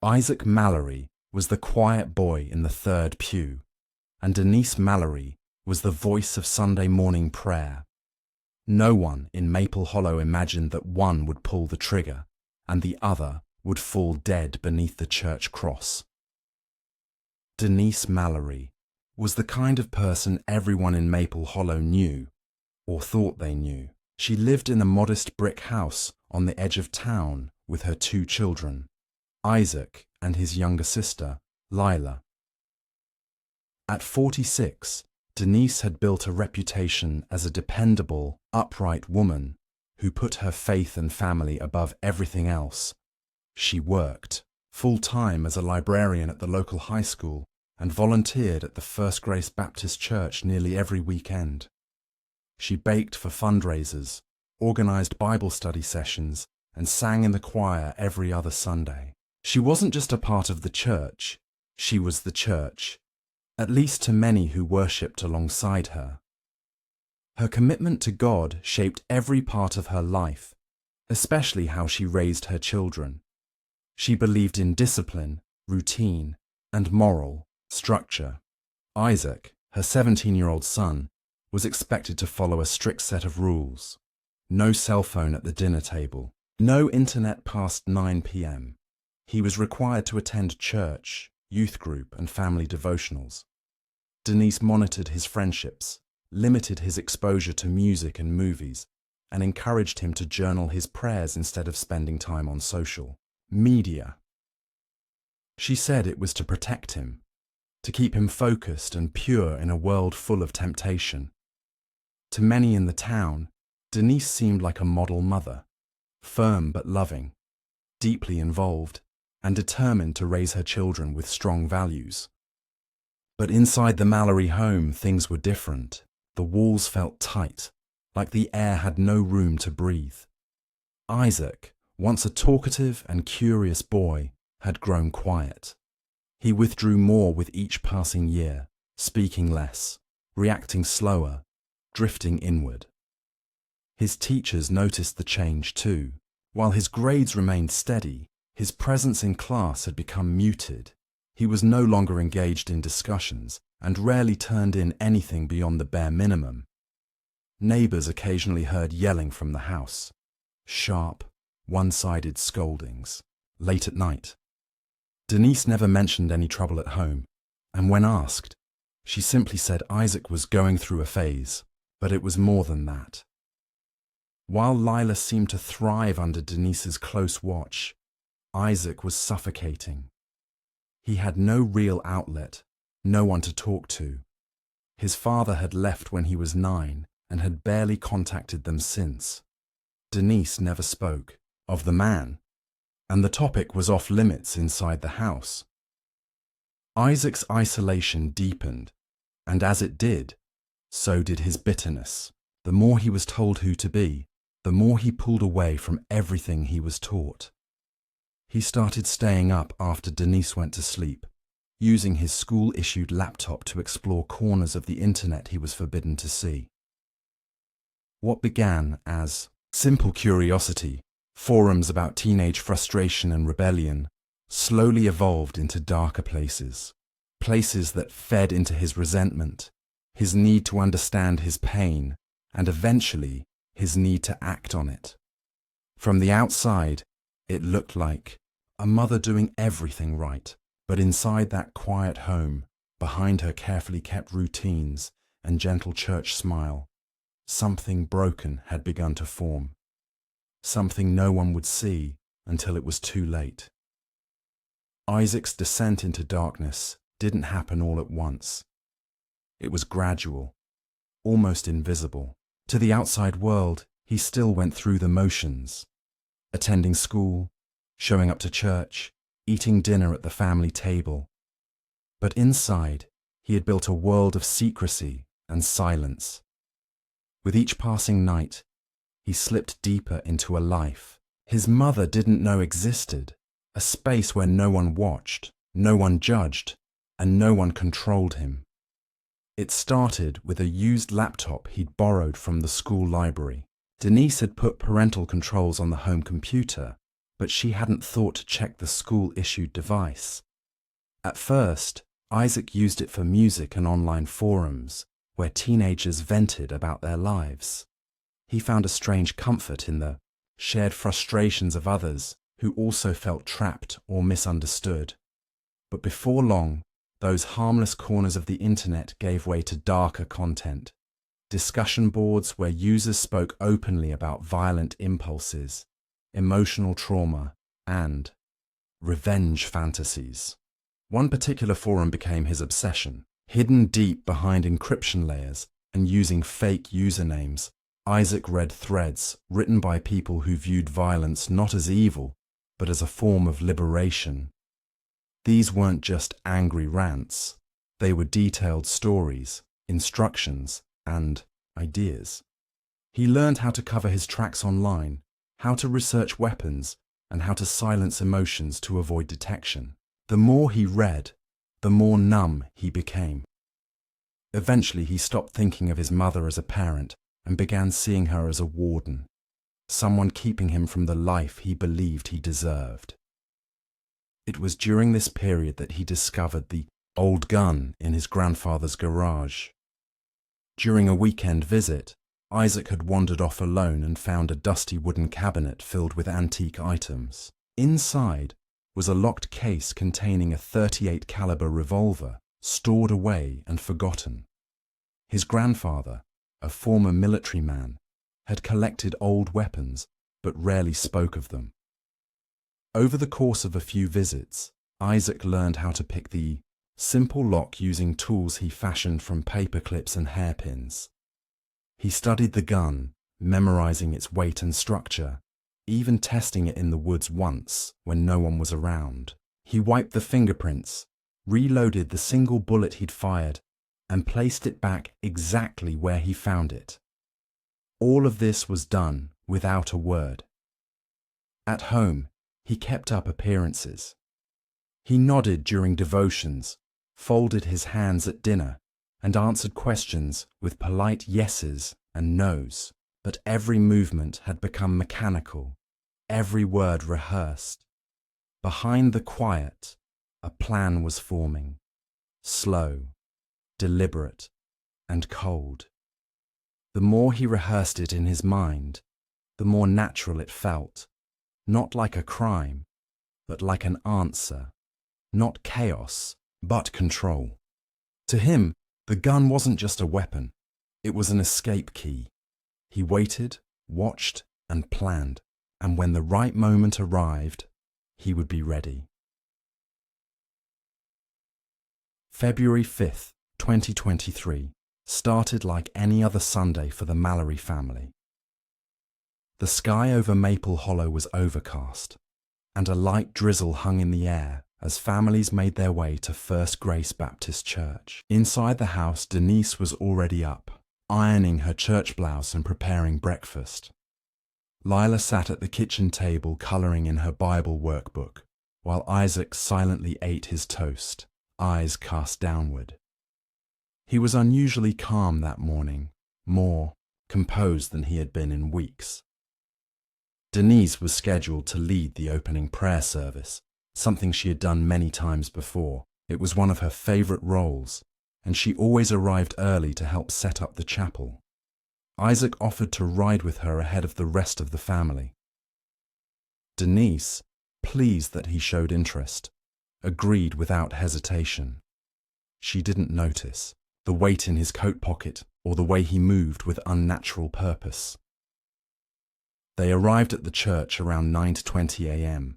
Isaac Mallory was the quiet boy in the third pew, and Denise Mallory was the voice of Sunday morning prayer. No one in Maple Hollow imagined that one would pull the trigger and the other would fall dead beneath the church cross. Denise Mallory was the kind of person everyone in Maple Hollow knew, or thought they knew. She lived in a modest brick house on the edge of town with her 2 children, Isaac and his younger sister, Lila. At 46, Denise had built a reputation as a dependable, upright woman who put her faith and family above everything else. She worked full-time as a librarian at the local high school and volunteered at the First Grace Baptist Church nearly every weekend. She baked for fundraisers, organized Bible study sessions, and sang in the choir every other Sunday. She wasn't just a part of the church, she was the church, at least to many who worshipped alongside her. Her commitment to God shaped every part of her life, especially how she raised her children. She believed in discipline, routine, and moral structure. Isaac, her 17-year-old son, was expected to follow a strict set of rules. No cell phone at the dinner table, no internet past 9 p.m. He was required to attend church, youth group, and family devotionals. Denise monitored his friendships, limited his exposure to music and movies, and encouraged him to journal his prayers instead of spending time on social media. She said it was to protect him, to keep him focused and pure in a world full of temptation. To many in the town, Denise seemed like a model mother, firm but loving, deeply involved, and determined to raise her children with strong values. But inside the Mallory home, things were different. The walls felt tight, like the air had no room to breathe. Isaac, once a talkative and curious boy, had grown quiet. He withdrew more with each passing year, speaking less, reacting slower, drifting inward. His teachers noticed the change too. While his grades remained steady, his presence in class had become muted. He was no longer engaged in discussions and rarely turned in anything beyond the bare minimum. Neighbors occasionally heard yelling from the house, sharp, one-sided scoldings, late at night. Denise never mentioned any trouble at home, and when asked, she simply said Isaac was going through a phase, but it was more than that. While Lila seemed to thrive under Denise's close watch, Isaac was suffocating. He had no real outlet, no one to talk to. His father had left when he was 9 and had barely contacted them since. Denise never spoke of the man, and the topic was off limits inside the house. Isaac's isolation deepened, and as it did, so did his bitterness. The more he was told who to be, the more he pulled away from everything he was taught. He started staying up after Denise went to sleep, using his school-issued laptop to explore corners of the internet he was forbidden to see. What began as simple curiosity, forums about teenage frustration and rebellion, slowly evolved into darker places, places that fed into his resentment, his need to understand his pain, and eventually his need to act on it. From the outside, it looked like a mother doing everything right, but inside that quiet home, behind her carefully kept routines and gentle church smile, something broken had begun to form. Something no one would see until it was too late. Isaac's descent into darkness didn't happen all at once. It was gradual, almost invisible. To the outside world, he still went through the motions, attending school, showing up to church, eating dinner at the family table. But inside, he had built a world of secrecy and silence. With each passing night, he slipped deeper into a life his mother didn't know existed, a space where no one watched, no one judged, and no one controlled him. It started with a used laptop he'd borrowed from the school library. Denise had put parental controls on the home computer, but she hadn't thought to check the school-issued device. At first, Isaac used it for music and online forums, where teenagers vented about their lives. He found a strange comfort in the shared frustrations of others who also felt trapped or misunderstood. But before long, those harmless corners of the internet gave way to darker content. Discussion boards where users spoke openly about violent impulses, emotional trauma, and revenge fantasies. One particular forum became his obsession. Hidden deep behind encryption layers and using fake usernames, Isaac read threads written by people who viewed violence not as evil, but as a form of liberation. These weren't just angry rants. They were detailed stories, instructions, and ideas. He learned how to cover his tracks online, how to research weapons, and how to silence emotions to avoid detection. The more he read, the more numb he became. Eventually, he stopped thinking of his mother as a parent and began seeing her as a warden, someone keeping him from the life he believed he deserved. It was during this period that he discovered the old gun in his grandfather's garage. During a weekend visit, Isaac had wandered off alone and found a dusty wooden cabinet filled with antique items. Inside was a locked case containing a .38 caliber revolver, stored away and forgotten. His grandfather, a former military man, had collected old weapons but rarely spoke of them. Over the course of a few visits, Isaac learned how to pick the simple lock using tools he fashioned from paper clips and hairpins. He studied the gun, memorizing its weight and structure, even testing it in the woods once when no one was around. He wiped the fingerprints, reloaded the single bullet he'd fired, and placed it back exactly where he found it. All of this was done without a word. At home, he kept up appearances. He nodded during devotions, folded his hands at dinner, and answered questions with polite yeses and nos. But every movement had become mechanical, every word rehearsed. Behind the quiet, a plan was forming, slow, deliberate, and cold. The more he rehearsed it in his mind, the more natural it felt, not like a crime, but like an answer, not chaos, but control. To him, the gun wasn't just a weapon, it was an escape key. He waited, watched, and planned, and when the right moment arrived, he would be ready. February 5th, 2023, started like any other Sunday for the Mallory family. The sky over Maple Hollow was overcast, and a light drizzle hung in the air as families made their way to First Grace Baptist Church. Inside the house, Denise was already up, ironing her church blouse and preparing breakfast. Lila sat at the kitchen table colouring in her Bible workbook, while Isaac silently ate his toast, eyes cast downward. He was unusually calm that morning, more composed than he had been in weeks. Denise was scheduled to lead the opening prayer service, something she had done many times before. It was one of her favourite roles, and she always arrived early to help set up the chapel. Isaac offered to ride with her ahead of the rest of the family. Denise, pleased that he showed interest, agreed without hesitation. She didn't notice the weight in his coat pocket or the way he moved with unnatural purpose. They arrived at the church around 9:20 a.m.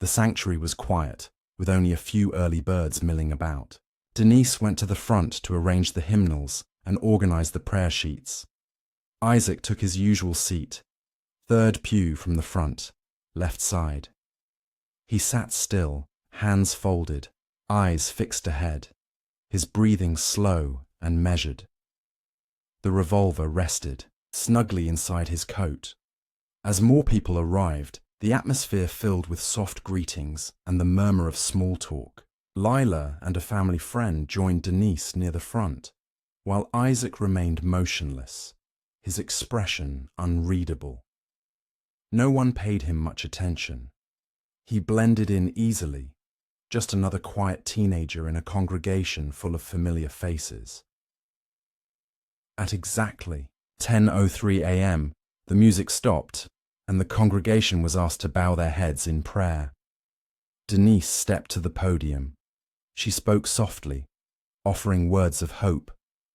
The sanctuary was quiet, with only a few early birds milling about. Denise went to the front to arrange the hymnals and organize the prayer sheets. Isaac took his usual seat, third pew from the front, left side. He sat still, hands folded, eyes fixed ahead, his breathing slow and measured. The revolver rested snugly inside his coat. As more people arrived, the atmosphere filled with soft greetings and the murmur of small talk. Lila and a family friend joined Denise near the front, while Isaac remained motionless, his expression unreadable. No one paid him much attention. He blended in easily, just another quiet teenager in a congregation full of familiar faces. At exactly 10:03 a.m., the music stopped, and the congregation was asked to bow their heads in prayer. Denise stepped to the podium. She spoke softly, offering words of hope,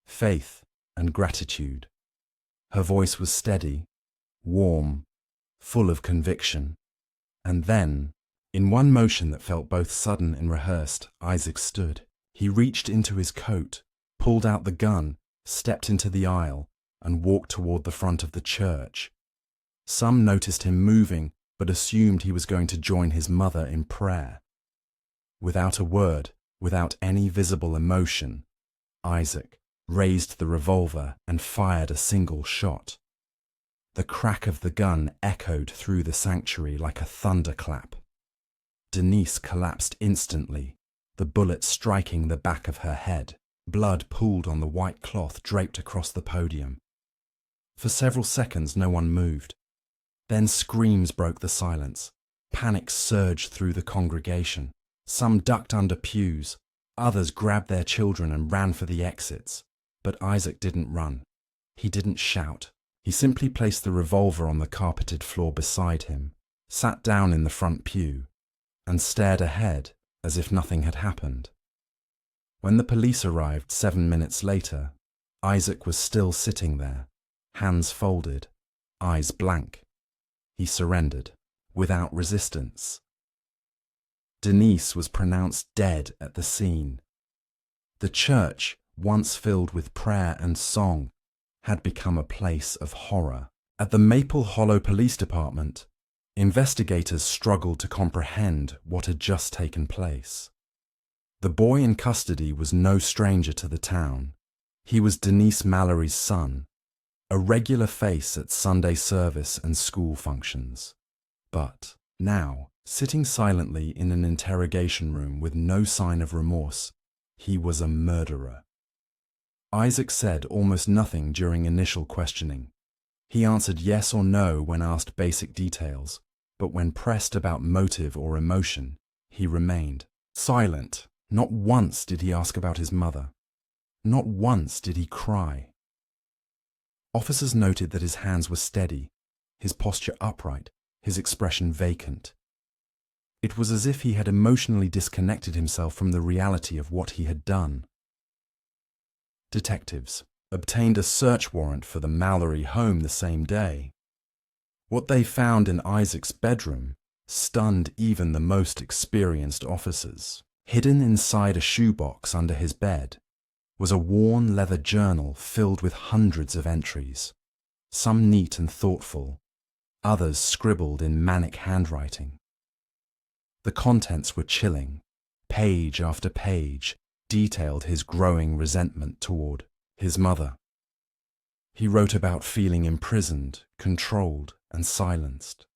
faith, and gratitude. Her voice was steady, warm, full of conviction. And then, in one motion that felt both sudden and rehearsed, Isaac stood. He reached into his coat, pulled out the gun, stepped into the aisle, and walked toward the front of the church. Some noticed him moving, but assumed he was going to join his mother in prayer. Without a word, without any visible emotion, Isaac raised the revolver and fired a single shot. The crack of the gun echoed through the sanctuary like a thunderclap. Denise collapsed instantly, the bullet striking the back of her head. Blood pooled on the white cloth draped across the podium. For several seconds, no one moved. Then screams broke the silence. Panic surged through the congregation. Some ducked under pews. Others grabbed their children and ran for the exits. But Isaac didn't run. He didn't shout. He simply placed the revolver on the carpeted floor beside him, sat down in the front pew, and stared ahead as if nothing had happened. When the police arrived 7 minutes later, Isaac was still sitting there, hands folded, eyes blank. He surrendered, without resistance. Denise was pronounced dead at the scene. The church, once filled with prayer and song, had become a place of horror. At the Maple Hollow Police Department, investigators struggled to comprehend what had just taken place. The boy in custody was no stranger to the town. He was Denise Mallory's son, a regular face at Sunday service and school functions. But now, sitting silently in an interrogation room with no sign of remorse, he was a murderer. Isaac said almost nothing during initial questioning. He answered yes or no when asked basic details, but when pressed about motive or emotion, he remained silent. Not once did he ask about his mother. Not once did he cry. Officers noted that his hands were steady, his posture upright, his expression vacant. It was as if he had emotionally disconnected himself from the reality of what he had done. Detectives obtained a search warrant for the Mallory home the same day. What they found in Isaac's bedroom stunned even the most experienced officers. Hidden inside a shoebox under his bed was a worn leather journal filled with hundreds of entries, some neat and thoughtful, others scribbled in manic handwriting. The contents were chilling. Page after page detailed his growing resentment toward his mother. He wrote about feeling imprisoned, controlled, and silenced.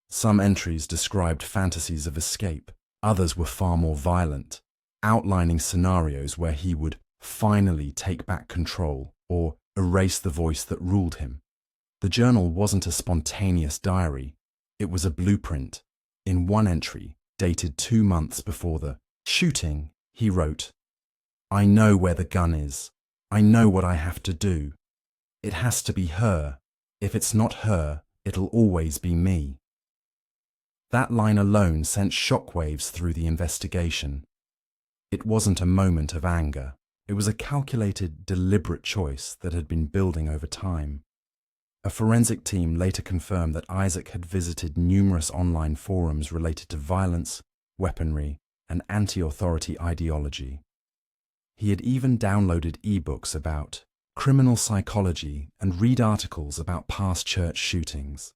Some entries described fantasies of escape. Others were far more violent, outlining scenarios where he would finally take back control or erase the voice that ruled him. The journal wasn't a spontaneous diary. It was a blueprint. In one entry, dated 2 months before the shooting, he wrote, "I know where the gun is. I know what I have to do. It has to be her. If it's not her, it'll always be me." That line alone sent shockwaves through the investigation. It wasn't a moment of anger. It was a calculated, deliberate choice that had been building over time. A forensic team later confirmed that Isaac had visited numerous online forums related to violence, weaponry, and anti-authority ideology. He had even downloaded ebooks about criminal psychology and read articles about past church shootings.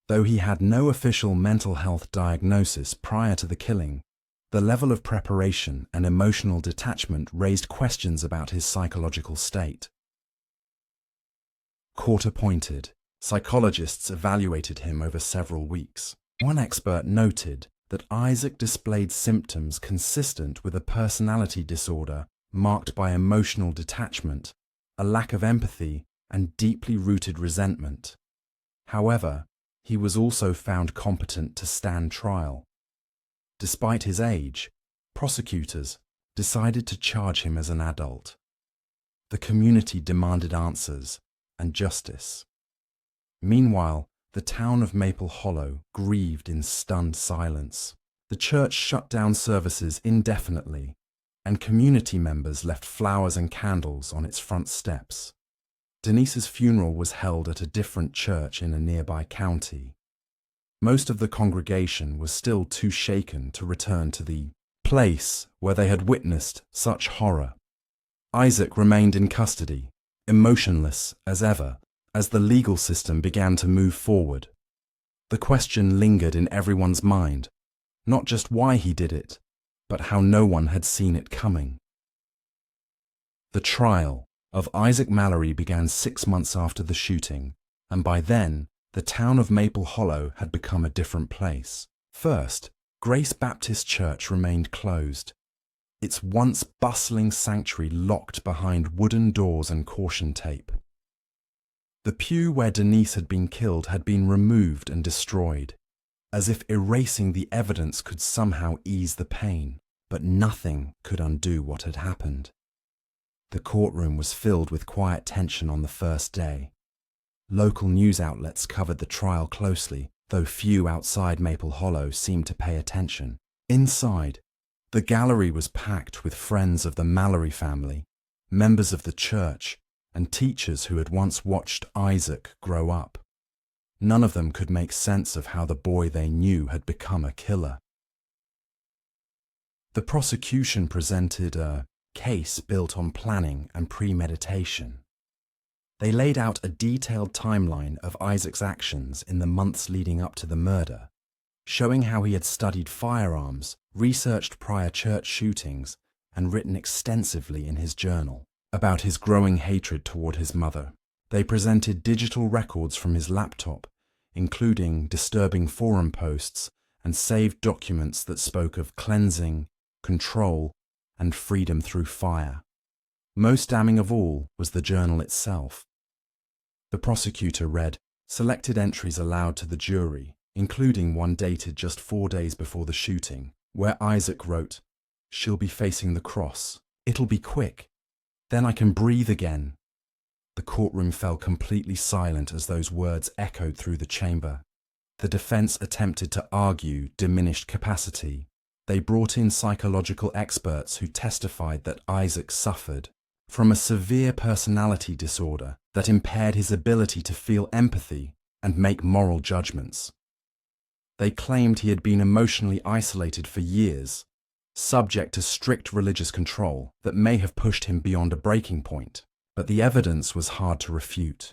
Though he had no official mental health diagnosis prior to the killing, the level of preparation and emotional detachment raised questions about his psychological state. Court-appointed, psychologists evaluated him over several weeks. One expert noted that Isaac displayed symptoms consistent with a personality disorder marked by emotional detachment, a lack of empathy, and deeply rooted resentment. However, He was also found competent to stand trial. Despite his age, prosecutors decided to charge him as an adult. The community demanded answers and justice. Meanwhile, the town of Maple Hollow grieved in stunned silence. The church shut down services indefinitely, and community members left flowers and candles on its front steps. Denise's funeral was held at a different church in a nearby county. Most of the congregation was still too shaken to return to the place where they had witnessed such horror. Isaac remained in custody, emotionless as ever, as the legal system began to move forward. The question lingered in everyone's mind, not just why he did it, but how no one had seen it coming. The trial of Isaac Mallory began 6 months after the shooting, and by then, the town of Maple Hollow had become a different place. First, Grace Baptist Church remained closed, its once bustling sanctuary locked behind wooden doors and caution tape. The pew where Denise had been killed had been removed and destroyed, as if erasing the evidence could somehow ease the pain, but nothing could undo what had happened. The courtroom was filled with quiet tension on the first day. Local news outlets covered the trial closely, though few outside Maple Hollow seemed to pay attention. Inside, the gallery was packed with friends of the Mallory family, members of the church, and teachers who had once watched Isaac grow up. None of them could make sense of how the boy they knew had become a killer. The prosecution presented a case built on planning and premeditation. They laid out a detailed timeline of Isaac's actions in the months leading up to the murder, showing how he had studied firearms, researched prior church shootings, and written extensively in his journal about his growing hatred toward his mother. They presented digital records from his laptop, including disturbing forum posts and saved documents that spoke of cleansing, control, and freedom through fire. Most damning of all was the journal itself. The prosecutor read selected entries aloud to the jury, including one dated just 4 days before the shooting, where Isaac wrote, "She'll be facing the cross. It'll be quick. Then I can breathe again." The courtroom fell completely silent as those words echoed through the chamber. The defense attempted to argue diminished capacity. They brought in psychological experts who testified that Isaac suffered from a severe personality disorder that impaired his ability to feel empathy and make moral judgments. They claimed he had been emotionally isolated for years, subject to strict religious control that may have pushed him beyond a breaking point. But the evidence was hard to refute.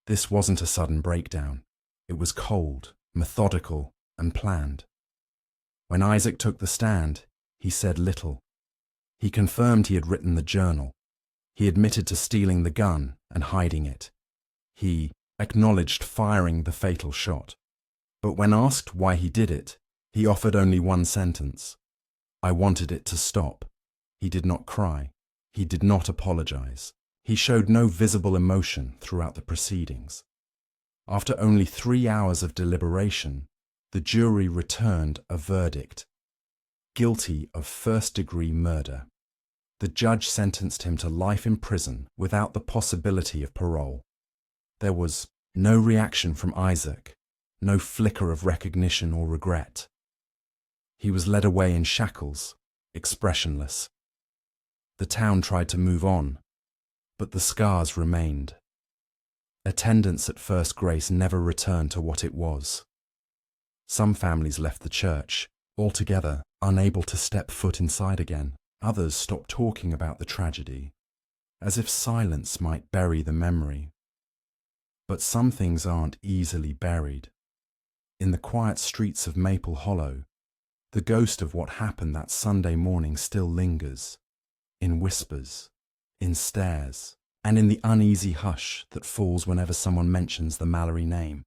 This wasn't a sudden breakdown. It was cold, methodical, and planned. When Isaac took the stand, he said little. He confirmed he had written the journal. He admitted to stealing the gun and hiding it. He acknowledged firing the fatal shot. But when asked why he did it, he offered only one sentence. "I wanted it to stop." He did not cry. He did not apologize. He showed no visible emotion throughout the proceedings. After only 3 hours of deliberation, the jury returned a verdict: guilty of first-degree murder. The judge sentenced him to life in prison without the possibility of parole. There was no reaction from Isaac, no flicker of recognition or regret. He was led away in shackles, expressionless. The town tried to move on, but the scars remained. Attendance at First Grace never returned to what it was. Some families left the church, altogether unable to step foot inside again. Others stopped talking about the tragedy, as if silence might bury the memory. But some things aren't easily buried. In the quiet streets of Maple Hollow, the ghost of what happened that Sunday morning still lingers, in whispers, in stares, and in the uneasy hush that falls whenever someone mentions the Mallory name.